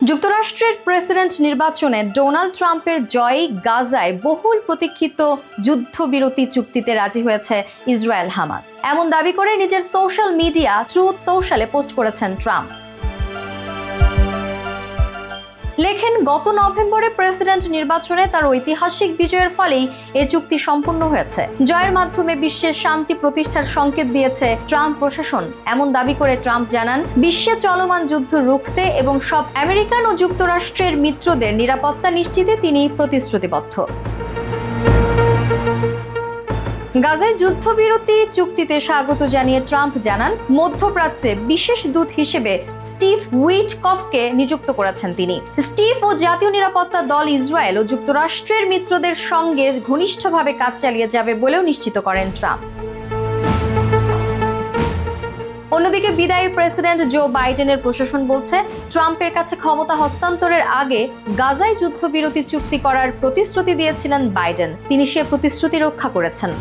যুক্তরাষ্ট্রের প্রেসিডেন্ট নির্বাচনে ডোনাল্ড ট্রাম্পের জয় গাজায় বহুল প্রতীক্ষিত যুদ্ধবিরতি চুক্তিতে রাজি হয়েছে ইসরায়েল হামাস। এমন দাবি করে নিজের সোশ্যাল মিডিয়া ট্রুথ সোশ্যালে পোস্ট করেছেন ট্রাম্প। লেখেন, গত নভেম্বরে প্রেসিডেন্ট নির্বাচনে তার ঐতিহাসিক বিজয়ের ফলেই এ চুক্তি সম্পূর্ণ হয়েছে। জয়ের মাধ্যমে বিশ্বের শান্তি প্রতিষ্ঠার সংকেত দিয়েছে ট্রাম্প প্রশাসন। এমন দাবি করে ট্রাম্প জানান, বিশ্বে চলমান যুদ্ধ রুখতে এবং সব আমেরিকান ও যুক্তরাষ্ট্রের মিত্রদের নিরাপত্তা নিশ্চিতে তিনি প্রতিশ্রুতিবদ্ধ। গাজায় যুদ্ধবিরতি চুক্তিতে স্বাগত জানিয়ে ট্রাম্প জানান, মধ্যপ্রাচ্যে বিশেষ দূত হিসেবে স্টিভ উইটকফকে নিযুক্ত করেছেন তিনি। স্টিভ ও জাতীয় নিরাপত্তা দল ইসরায়েল ও যুক্তরাষ্ট্রের মিত্রদের সঙ্গে ঘনিষ্ঠভাবে কাজ চালিয়ে যাবে বলেও নিশ্চিত করেন ট্রাম্প। অন্যদিকে বিদায়ী প্রেসিডেন্ট জো বাইডেনের প্রশাসন বলছে, ট্রাম্পের কাছে ক্ষমতা হস্তান্তরের আগে গাজায় যুদ্ধবিরতি চুক্তি করার প্রতিশ্রুতি দিয়েছিলেন বাইডেন। তিনি সে প্রতিশ্রুতি রক্ষা করেছেন।